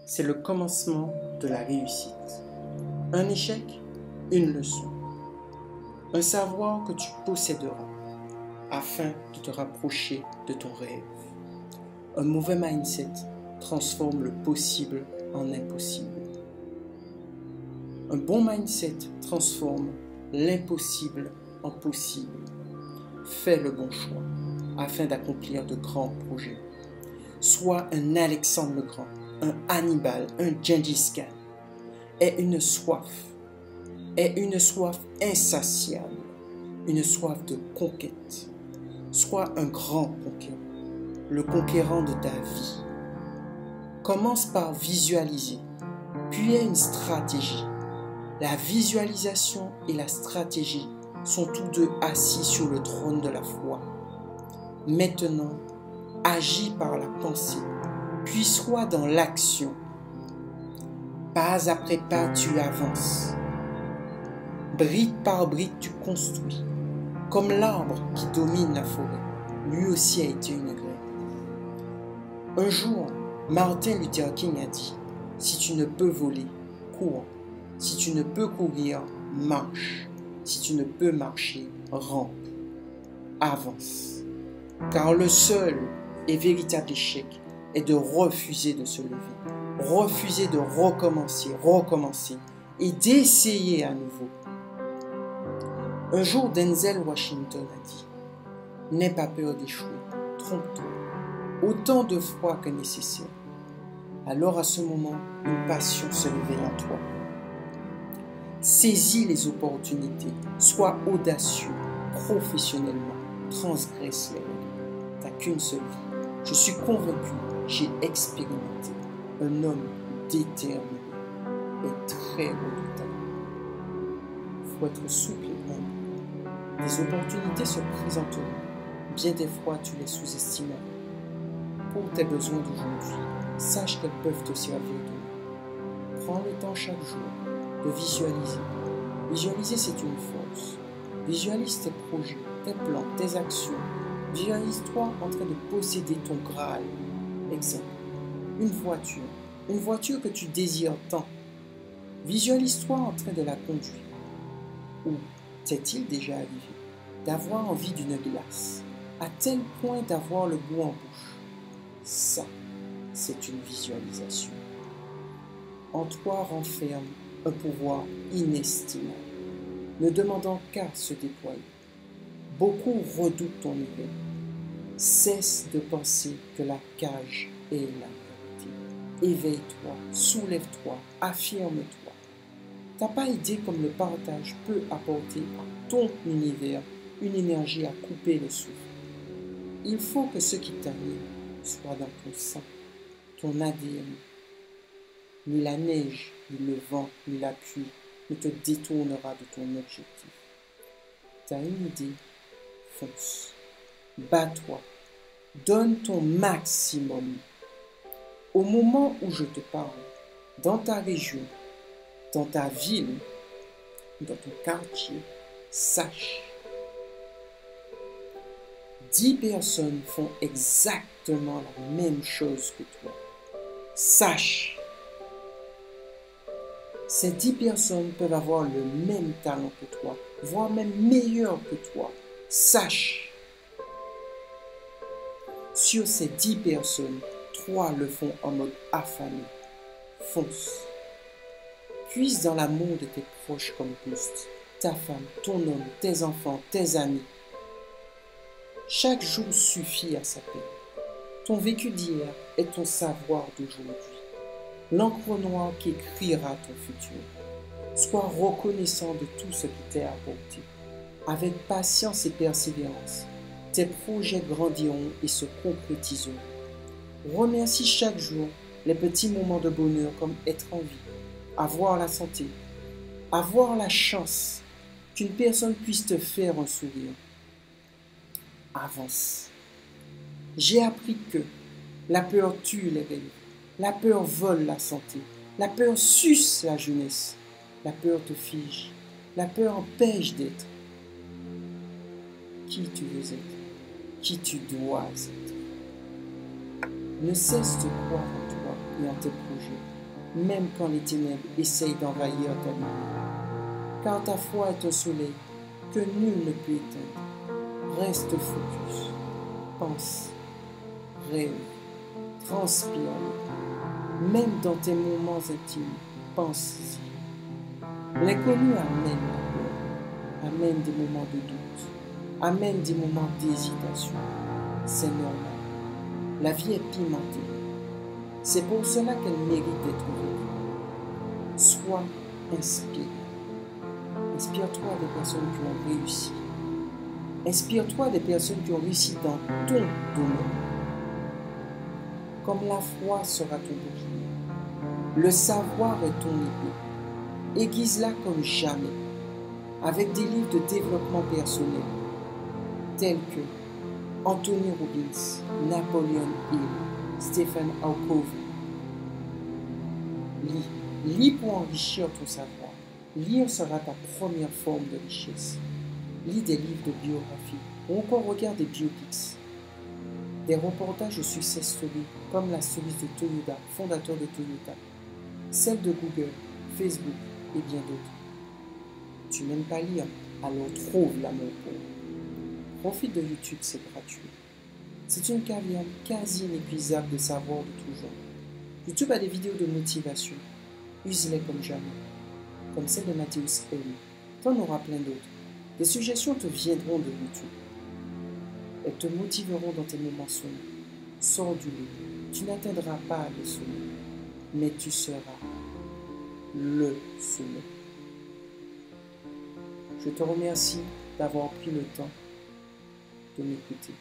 c'est le commencement de la réussite. Un échec, une leçon. Un savoir que tu posséderas afin de te rapprocher de ton rêve. Un mauvais mindset transforme le possible en impossible. Un bon mindset transforme l'impossible en possible. Fais le bon choix afin d'accomplir de grands projets. Sois un Alexandre le Grand, un Hannibal, un Gengis Khan. Aie une soif insatiable, une soif de conquête. Sois un grand conquérant, le conquérant de ta vie. Commence par visualiser, puis aie une stratégie. La visualisation et la stratégie sont tous deux assis sur le trône de la foi. Maintenant, agis par la pensée, puis sois dans l'action. Pas après pas, tu avances. Brique par brique, tu construis. Comme l'arbre qui domine la forêt, lui aussi a été une graine. Un jour, Martin Luther King a dit, « Si tu ne peux voler, cours. Si tu ne peux courir, marche. Si tu ne peux marcher, rampe. Avance. » Car le seul et véritable échec est de refuser de se lever, refuser de recommencer et d'essayer à nouveau. Un jour, Denzel Washington a dit, « N'aie pas peur d'échouer, trompe-toi, autant de fois que nécessaire. » Alors à ce moment, une passion se réveille en toi. Saisis les opportunités, sois audacieux, professionnellement, transgresse les règles. T'as qu'une seule vie. Je suis convaincu, j'ai expérimenté. Un homme déterminé est très redoutable. Il faut être souple et humble. Des opportunités se présenteront. Bien des fois, tu les sous-estimes. Pour tes besoins d'aujourd'hui, sache qu'elles peuvent te servir demain. Prends le temps chaque jour de visualiser. Visualiser, c'est une force. Visualise tes projets, tes plans, tes actions. Visualise-toi en train de posséder ton Graal. Exemple, une voiture que tu désires tant. Visualise-toi en train de la conduire. Ou t'est-il déjà arrivé d'avoir envie d'une glace, à tel point d'avoir le goût en bouche? Ça, c'est une visualisation. En toi renferme un pouvoir inestimable, ne demandant qu'à se déployer. Beaucoup redoutent ton éveil. Cesse de penser que la cage est la vérité. Éveille-toi, soulève-toi, affirme-toi. T'as pas idée comme le partage peut apporter à ton univers une énergie à couper le souffle. Il faut que ce qui t'anime soit dans ton sang, ton ADN. Ni la neige, ni le vent, ni la pluie ne te détournera de ton objectif. T'as une idée? Fonce. Bats-toi. Donne ton maximum. Au moment où je te parle, dans ta région, dans ta ville, dans ton quartier, sache. 10 personnes font exactement la même chose que toi. Sache. Ces 10 personnes peuvent avoir le même talent que toi, voire même meilleur que toi. Sache. Sur ces 10 personnes, 3 le font en mode affamé. Fonce. Puise dans l'amour de tes proches comme Ghost, ta femme, ton homme, tes enfants, tes amis. Chaque jour suffit à sa peine. Ton vécu d'hier est ton savoir d'aujourd'hui. L'encre noire qui écrira ton futur. Sois reconnaissant de tout ce qui t'est apporté. Avec patience et persévérance, tes projets grandiront et se concrétiseront. Remercie chaque jour les petits moments de bonheur comme être en vie, avoir la santé, avoir la chance qu'une personne puisse te faire un sourire. Avance. J'ai appris que la peur tue les rêves, la peur vole la santé, la peur suce la jeunesse, la peur te fige, la peur empêche d'être qui tu veux être, qui tu dois être. Ne cesse de croire en toi et en tes projets. même quand les ténèbres essayent d'envahir ta lumière. Car ta foi est un soleil que nul ne peut éteindre. Reste focus, pense, rêve, transpire. Même dans tes moments intimes, pense-y. L'inconnu amène la peur, amène des moments de doute, amène des moments d'hésitation. C'est normal. La vie est pimentée. C'est pour cela qu'elle mérite d'être vécue. Sois inspiré. Inspire-toi des personnes qui ont réussi. Inspire-toi des personnes qui ont réussi dans ton domaine. Comme la foi sera ton bouclier, le savoir est ton épée. Aiguise-la comme jamais, avec des livres de développement personnel, tels que Anthony Robbins, Napoleon Hill, Stephen Covey. Lis pour enrichir ton savoir. Lire sera ta première forme de richesse. Lis des livres de biographie ou encore regarde des biopics. Des reportages de success story comme la série de Toyota, fondateur de Toyota, celle de Google, Facebook et bien d'autres. Tu n'aimes pas lire, alors trouve l'amour pour. Profite de YouTube, c'est gratuit. C'est une carrière quasi inépuisable de savoir de tout genre. YouTube a des vidéos de motivation. Use-les comme jamais. Comme celle de Matthews M. T'en auras plein d'autres. Des suggestions te viendront de YouTube. Elles te motiveront dans tes moments sombres. Sors du lit. Tu n'atteindras pas le sommet, mais tu seras le sommet. Je te remercie d'avoir pris le temps de m'écouter.